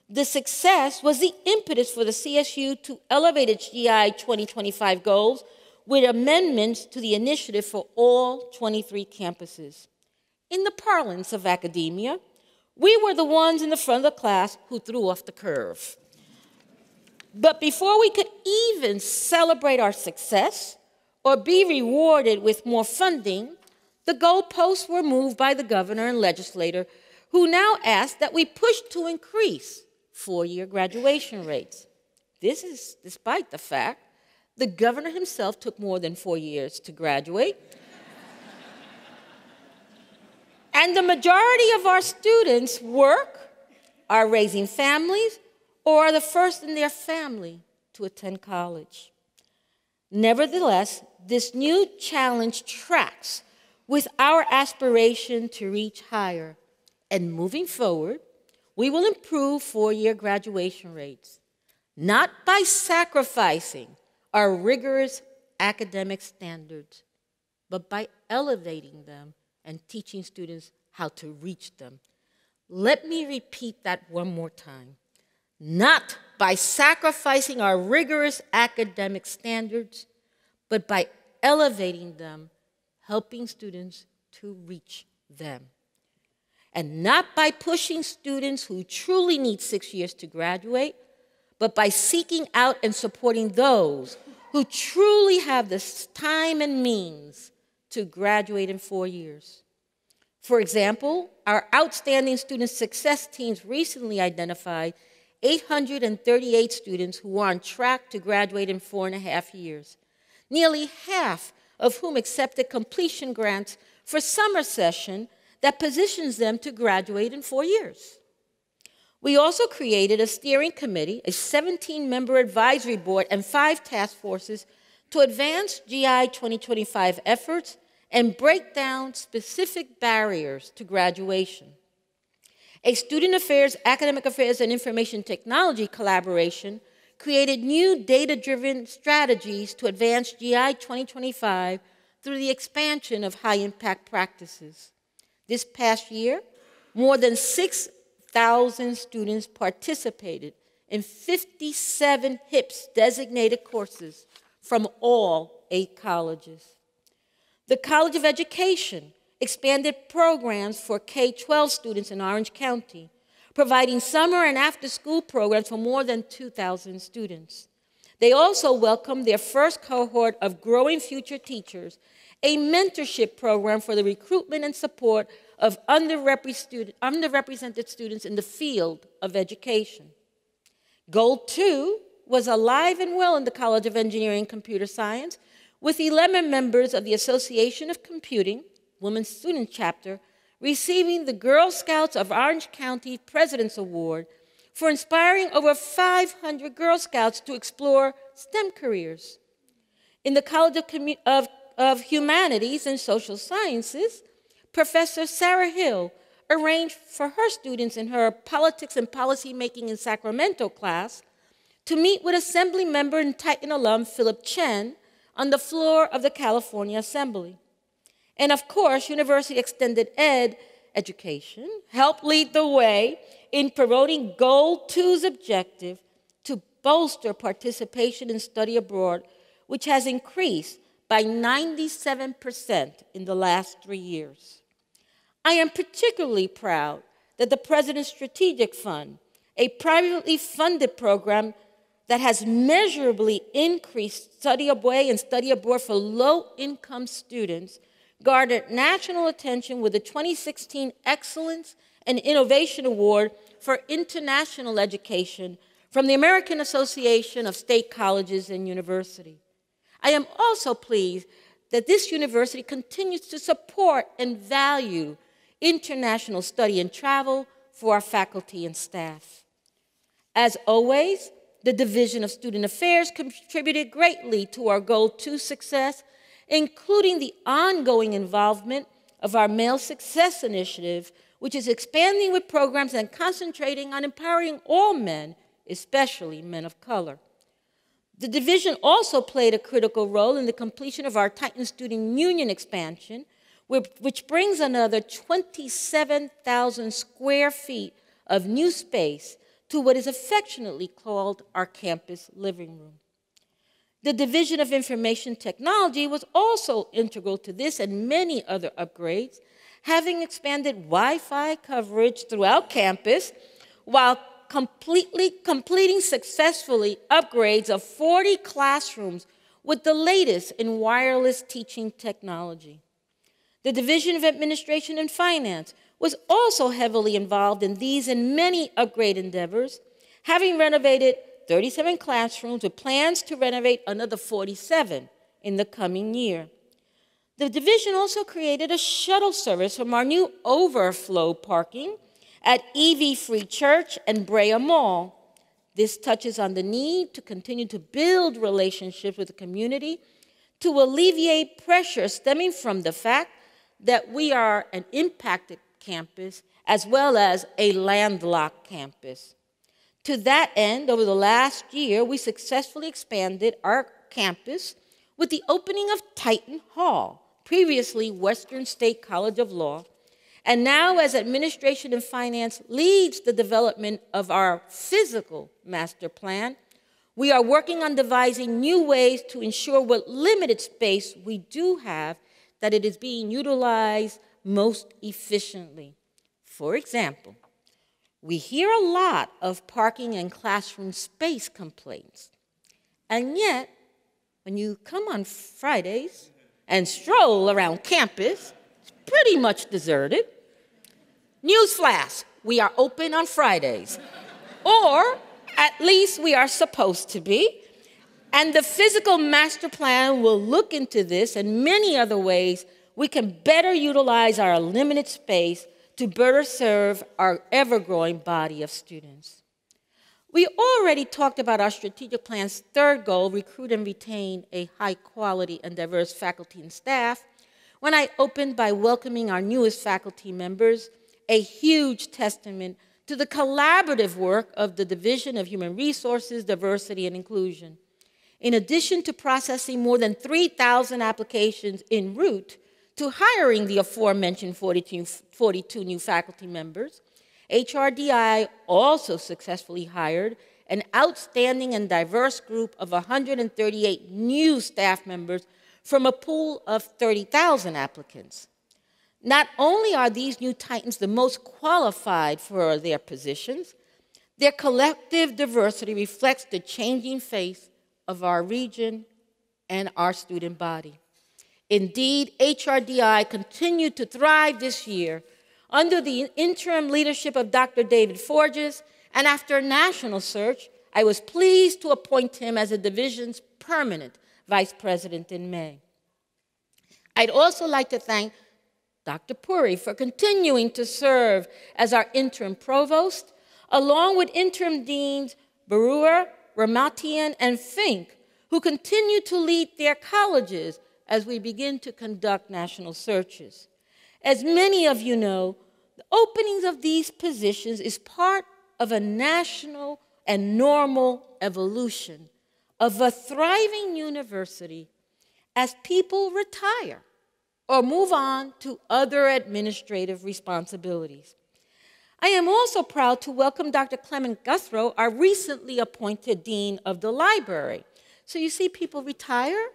[SPEAKER 2] The success was the impetus for the CSU to elevate its GI 2025 goals with amendments to the initiative for all 23 campuses. In the parlance of academia, we were the ones in the front of the class who threw off the curve. But before we could even celebrate our success or be rewarded with more funding, the goalposts were moved by the governor and legislator, who now asked that we push to increase 4-year graduation rates. This is despite the fact the governor himself took more than 4 years to graduate. And the majority of our students work, are raising families, or are the first in their family to attend college. Nevertheless, this new challenge tracks with our aspiration to reach higher. And moving forward, we will improve 4-year graduation rates, not by sacrificing our rigorous academic standards, but by elevating them and teaching students how to reach them. Let me repeat that one more time. Not by sacrificing our rigorous academic standards, but by elevating them, helping students to reach them. And not by pushing students who truly need 6 years to graduate, but by seeking out and supporting those who truly have the time and means to graduate in 4 years. For example, our outstanding student success teams recently identified 838 students who are on track to graduate in 4.5 years, nearly half of whom accepted completion grants for summer session that positions them to graduate in 4 years. We also created a steering committee, a 17-member advisory board, and 5 task forces to advance GI 2025 efforts and break down specific barriers to graduation. A student affairs, academic affairs, and information technology collaboration created new data-driven strategies to advance GI 2025 through the expansion of high-impact practices. This past year, more than 6,000 students participated in 57 HIPS designated courses from all 8 colleges. The College of Education expanded programs for K-12 students in Orange County, providing summer and after-school programs for more than 2,000 students. They also welcomed their first cohort of Growing Future Teachers, a mentorship program for the recruitment and support of underrepresented students in the field of education. Goal 2 was alive and well in the College of Engineering and Computer Science, with 11 members of the Association of Computing, Women's Student Chapter, receiving the Girl Scouts of Orange County President's Award for inspiring over 500 Girl Scouts to explore STEM careers. In the College of Humanities and Social Sciences, Professor Sarah Hill arranged for her students in her Politics and Policymaking in Sacramento class to meet with Assembly member and Titan alum Philip Chen on the floor of the California Assembly. And of course, University Extended Ed Education helped lead the way in promoting Goal 2's objective to bolster participation in study abroad, which has increased by 97% in the last 3 years. I am particularly proud that the President's Strategic Fund, a privately funded program that has measurably increased study away and study abroad for low-income students, garnered national attention with the 2016 Excellence and Innovation Award for International Education from the American Association of State Colleges and Universities. I am also pleased that this university continues to support and value international study and travel for our faculty and staff. As always, the Division of Student Affairs contributed greatly to our Goal 2 success, including the ongoing involvement of our Male Success Initiative, which is expanding with programs and concentrating on empowering all men, especially men of color. The division also played a critical role in the completion of our Titan Student Union expansion, which brings another 27,000 square feet of new space to what is affectionately called our campus living room. The Division of Information Technology was also integral to this and many other upgrades, having expanded Wi-Fi coverage throughout campus while completing successfully upgrades of 40 classrooms with the latest in wireless teaching technology. The Division of Administration and Finance was also heavily involved in these and many upgrade endeavors, having renovated 37 classrooms with plans to renovate another 47 in the coming year. The division also created a shuttle service from our new overflow parking at EV Free Church and Brea Mall. This touches on the need to continue to build relationships with the community to alleviate pressure stemming from the fact that we are an impacted campus as well as a landlocked campus. To that end, over the last year, we successfully expanded our campus with the opening of Titan Hall, previously Western State College of Law, and now as Administration and Finance leads the development of our physical master plan, we are working on devising new ways to ensure what limited space we do have, that it is being utilized most efficiently. For example, we hear a lot of parking and classroom space complaints. And yet, when you come on Fridays and stroll around campus, it's pretty much deserted. Newsflash, we are open on Fridays. Or At least we are supposed to be. And the physical master plan will look into this and many other ways we can better utilize our limited space to better serve our ever-growing body of students. We already talked about our strategic plan's third goal, recruit and retain a high-quality and diverse faculty and staff, when I opened by welcoming our newest faculty members, a huge testament to the collaborative work of the Division of Human Resources, Diversity, and Inclusion. In addition to processing more than 3,000 applications en route to hiring the aforementioned 42 new faculty members, HRDI also successfully hired an outstanding and diverse group of 138 new staff members from a pool of 30,000 applicants. Not only are these new Titans the most qualified for their positions, their collective diversity reflects the changing face of our region and our student body. Indeed, HRDI continued to thrive this year under the interim leadership of Dr. David Forges, and after a national search, I was pleased to appoint him as the division's permanent vice president in May. I'd also like to thank Dr. Puri for continuing to serve as our interim provost, along with interim deans Barua, Ramatian, and Fink, who continue to lead their colleges as we begin to conduct national searches. As many of you know, the openings of these positions is part of a national and normal evolution of a thriving university as people retire or move on to other administrative responsibilities. I am also proud to welcome Dr. Clement Guthrow, our recently appointed Dean of the Library. So you see people retire,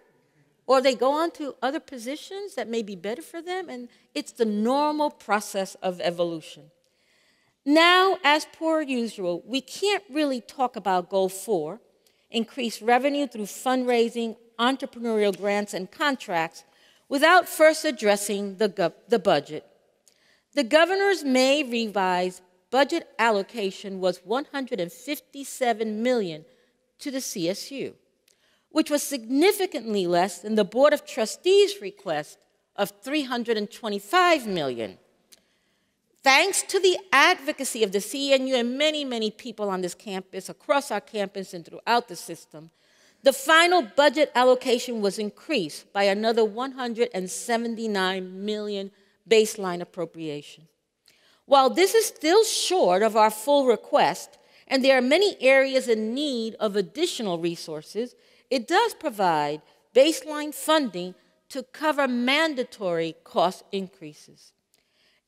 [SPEAKER 2] or they go on to other positions that may be better for them, and it's the normal process of evolution. Now, as per usual, we can't really talk about Goal 4, increase revenue through fundraising, entrepreneurial grants, and contracts, without first addressing the budget. The governor's May revised budget allocation was $157 million to the CSU, which was significantly less than the Board of Trustees' request of $325 million. Thanks to the advocacy of the CNU and many, many people on this campus, across our campus and throughout the system, the final budget allocation was increased by another $179 million baseline appropriation. While this is still short of our full request, and there are many areas in need of additional resources, it does provide baseline funding to cover mandatory cost increases.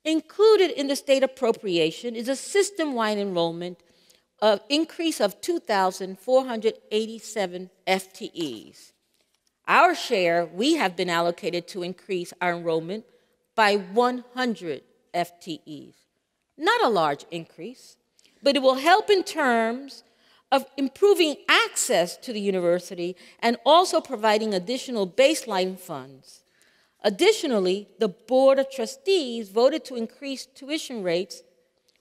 [SPEAKER 2] Included in the state appropriation is a system-wide enrollment increase of 2,487 FTEs. Our share, we have been allocated to increase our enrollment by 100 FTEs. Not a large increase, but it will help in terms of improving access to the university and also providing additional baseline funds. Additionally, the Board of Trustees voted to increase tuition rates,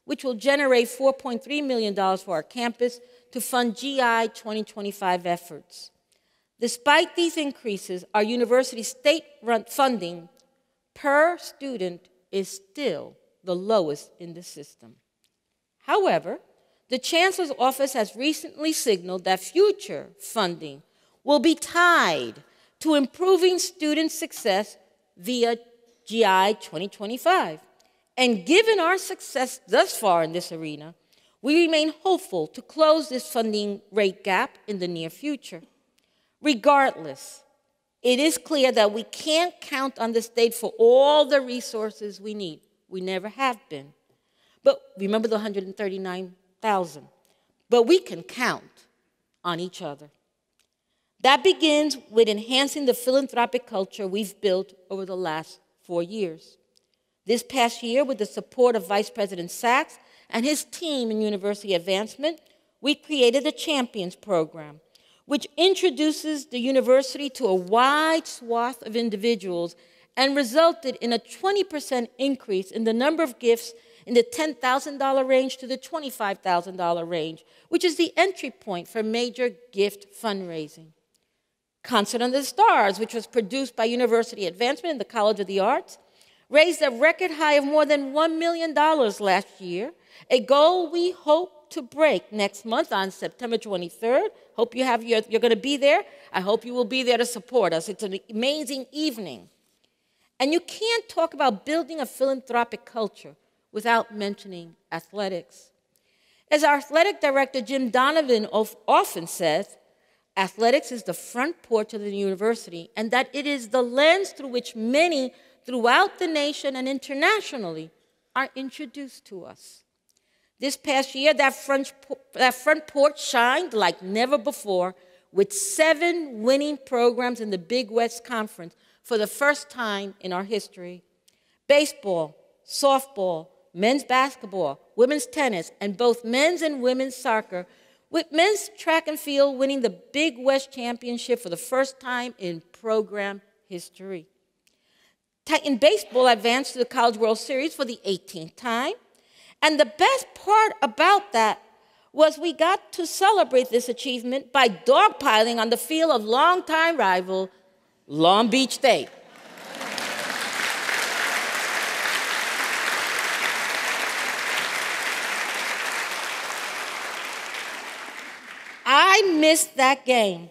[SPEAKER 2] which will generate $4.3 million for our campus to fund GI 2025 efforts. Despite these increases, our university's state funding per student is still the lowest in the system. However, the Chancellor's Office has recently signaled that future funding will be tied to improving student success via GI 2025. And given our success thus far in this arena, we remain hopeful to close this funding rate gap in the near future. Regardless, it is clear that we can't count on the state for all the resources we need. We never have been. But remember the 139,000. But we can count on each other. That begins with enhancing the philanthropic culture we've built over the last 4 years. This past year, with the support of Vice President Sachs and his team in university advancement, we created the Champions Program, which introduces the university to a wide swath of individuals and resulted in a 20% increase in the number of gifts in the $10,000 range to the $25,000 range, which is the entry point for major gift fundraising. Concert Under the Stars, which was produced by University Advancement and the College of the Arts, raised a record high of more than $1 million last year, a goal we hope to break next month on September 23rd. Hope you're going to be there. I hope you will be there to support us. It's an amazing evening. And you can't talk about building a philanthropic culture without mentioning athletics. As our athletic director, Jim Donovan, often says, athletics is the front porch of the university, and that it is the lens through which many throughout the nation and internationally are introduced to us. This past year, that front porch shined like never before, with 7 winning programs in the Big West Conference for the first time in our history. Baseball, softball, men's basketball, women's tennis, and both men's and women's soccer, with men's track and field winning the Big West Championship for the first time in program history. Titan Baseball advanced to the College World Series for the 18th time. And the best part about that was we got to celebrate this achievement by dogpiling on the field of longtime rival Long Beach State. I missed that game,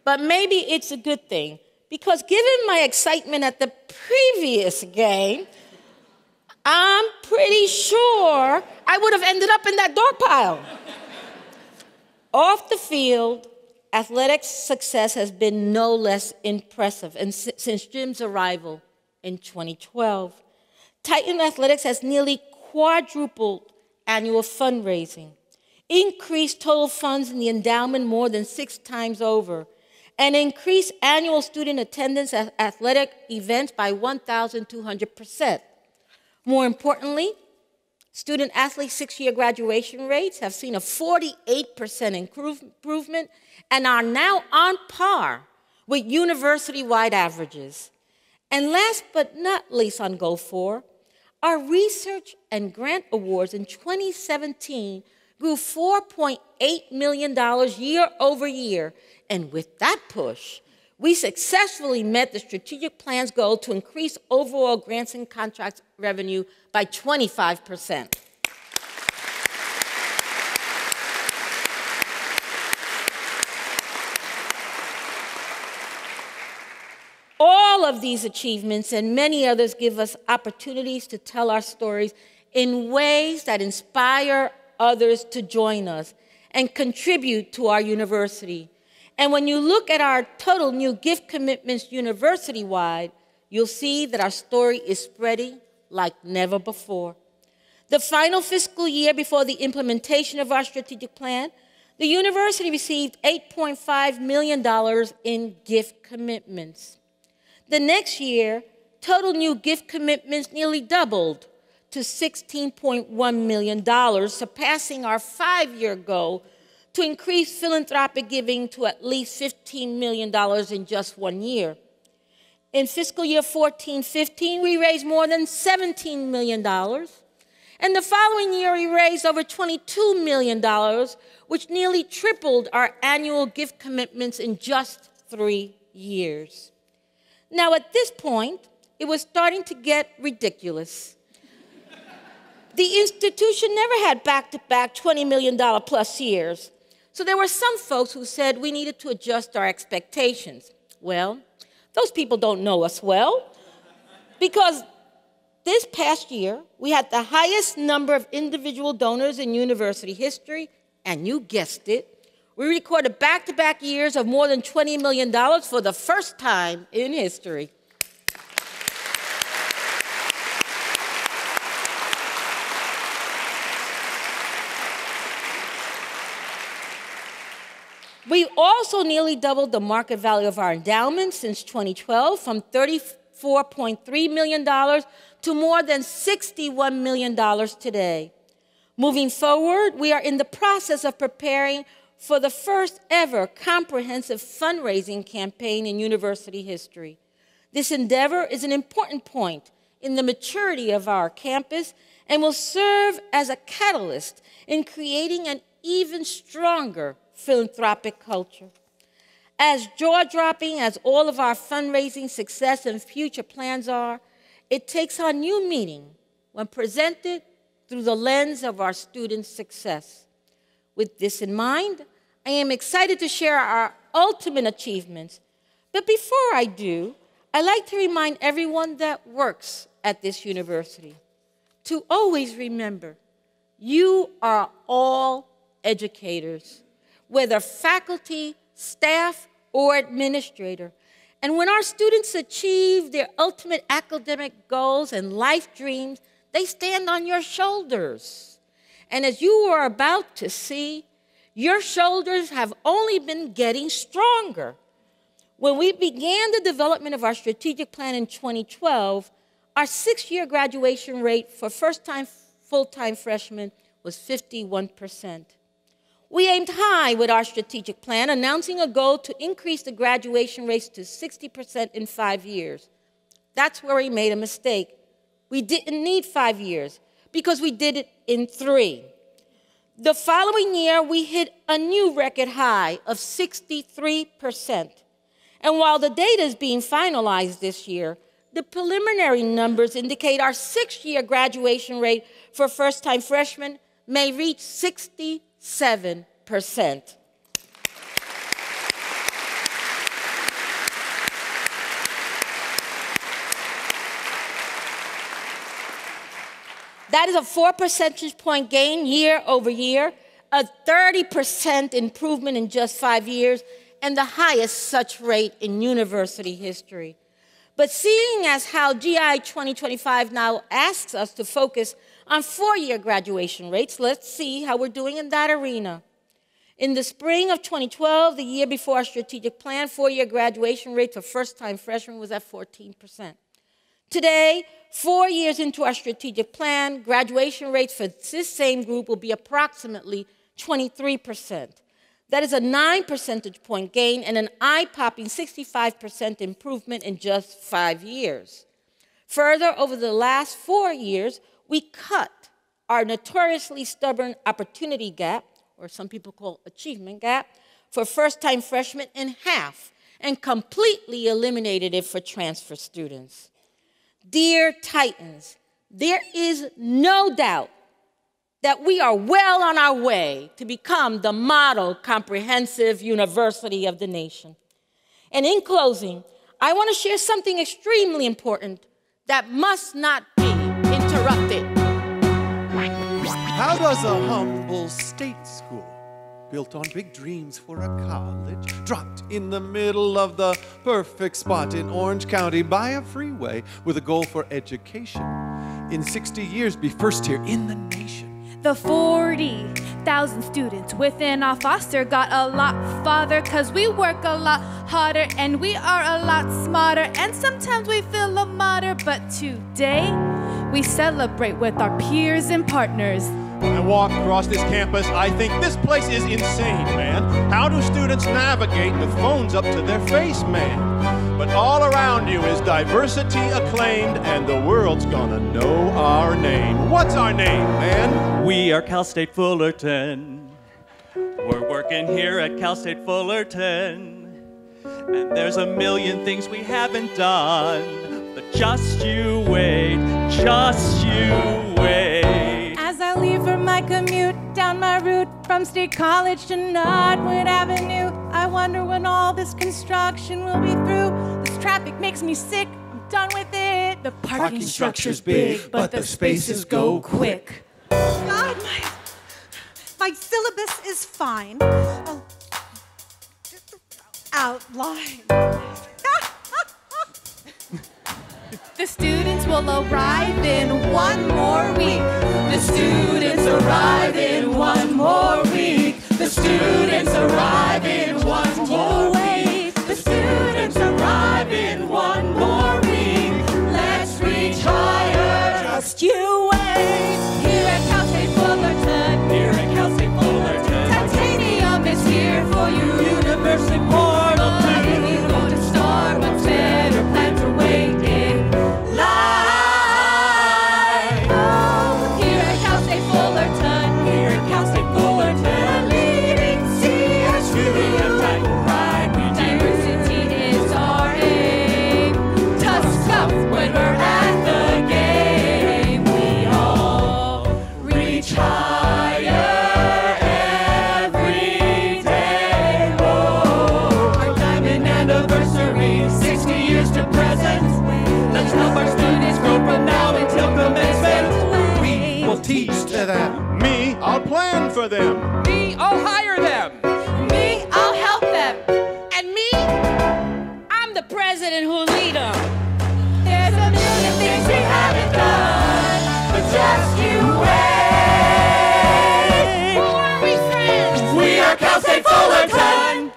[SPEAKER 2] but maybe it's a good thing, because given my excitement at the previous game, I'm pretty sure I would have ended up in that dog pile. Off the field, athletics success has been no less impressive and since Jim's arrival in 2012. Titan Athletics has nearly quadrupled annual fundraising, increased total funds in the endowment more than 6 times over, and increased annual student attendance at athletic events by 1,200%. More importantly, student-athlete 6-year graduation rates have seen a 48% improvement and are now on par with university-wide averages. And last but not least on Goal 4, our research and grant awards in 2017 grew $4.8 million year over year. And with that push, we successfully met the strategic plan's goal to increase overall grants and contracts revenue by 25%. All of these achievements and many others give us opportunities to tell our stories in ways that inspire others to join us and contribute to our university. And when you look at our total new gift commitments university-wide, you'll see that our story is spreading like never before. The final fiscal year before the implementation of our strategic plan, the university received $8.5 million in gift commitments. The next year, total new gift commitments nearly doubled to $16.1 million, surpassing our 5-year goal to increase philanthropic giving to at least $15 million in just 1 year. In fiscal year 14-15, we raised more than $17 million. And the following year, we raised over $22 million, which nearly tripled our annual gift commitments in just 3 years. Now, at this point, it was starting to get ridiculous. The institution never had back-to-back $20 million plus years. So there were some folks who said we needed to adjust our expectations. Well, those people don't know us well, because this past year, we had the highest number of individual donors in university history, and you guessed it, we recorded back-to-back years of more than $20 million for the first time in history. We also nearly doubled the market value of our endowment since 2012, from $34.3 million to more than $61 million today. Moving forward, we are in the process of preparing for the first ever comprehensive fundraising campaign in university history. This endeavor is an important point in the maturity of our campus and will serve as a catalyst in creating an even stronger philanthropic culture. As jaw-dropping as all of our fundraising success and future plans are, it takes on new meaning when presented through the lens of our students' success. With this in mind, I am excited to share our ultimate achievements. But before I do, I'd like to remind everyone that works at this university to always remember, you are all educators, whether faculty, staff, or administrator. And when our students achieve their ultimate academic goals and life dreams, they stand on your shoulders. And as you are about to see, your shoulders have only been getting stronger. When we began the development of our strategic plan in 2012, our 6-year graduation rate for first-time full-time freshmen was 51%. We aimed high with our strategic plan, announcing a goal to increase the graduation rates to 60% in 5 years. That's where we made a mistake. We didn't need 5 years because we did it in 3. The following year, we hit a new record high of 63%. And while the data is being finalized this year, the preliminary numbers indicate our 6-year graduation rate for first-time freshmen may reach 67%. That is a 4 percentage point gain year over year, a 30% improvement in just 5 years, and the highest such rate in university history. But seeing as how GI 2025 now asks us to focus on 4-year graduation rates, let's see how we're doing in that arena. In the spring of 2012, the year before our strategic plan, 4-year graduation rate for first-time freshmen was at 14%. Today, 4 years into our strategic plan, graduation rates for this same group will be approximately 23%. That is a 9 percentage point gain and an eye-popping 65% improvement in just 5 years. Further, over the last 4 years, we cut our notoriously stubborn opportunity gap, or some people call achievement gap, for first-time freshmen in half and completely eliminated it for transfer students. Dear Titans, there is no doubt that we are well on our way to become the model comprehensive university of the nation. And in closing, I want to share something extremely important that must not be interrupted.
[SPEAKER 14] How does a humble state school, built on big dreams for a college, dropped in the middle of the perfect spot in Orange County by a freeway with a goal for education, in 60 years be first here in the nation?
[SPEAKER 15] The 40,000 students within our foster got a lot farther, 'cause we work a lot harder and we are a lot smarter, and sometimes we feel a martyr, but today we celebrate with our peers and partners.
[SPEAKER 16] When I walk across this campus, I think this place is insane, man. How do students navigate with phones up to their face, man? But all around you is diversity acclaimed, and the world's gonna know our name. What's our name, man?
[SPEAKER 17] We are Cal State Fullerton. We're working here at Cal State Fullerton. And there's a million things we haven't done. But just you wait, just you wait.
[SPEAKER 15] As I leave for my commute down my route from State College to Nodwood Avenue, I wonder when all this construction will be through. This traffic makes me sick, I'm done with it. The parking structure's big, but the spaces go quick.
[SPEAKER 18] God, my syllabus is fine. I'll outline.
[SPEAKER 15] The students will arrive in 1 more week. The students arrive in 1 more week. The students arrive in 1 more week. The students arrive in 1 more week. Let's reach higher. Just you wait. Here at Cal State Fullerton. Here at Cal State Fullerton. Titanium is here for you. University portal. We're going to start much better. Plans are waiting. Live. Oh,
[SPEAKER 16] plan for them.
[SPEAKER 19] Me, I'll hire them.
[SPEAKER 15] Me, I'll help them.
[SPEAKER 2] And me, I'm the president who'll lead them.
[SPEAKER 15] There's a million things we haven't done, but just you wait.
[SPEAKER 2] Who are we, friends?
[SPEAKER 15] We are Cal State Fullerton.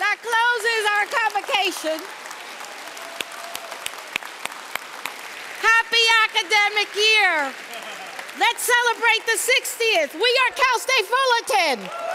[SPEAKER 2] That closes our convocation. Happy academic year. Let's celebrate the 60th. We are Cal State Fullerton.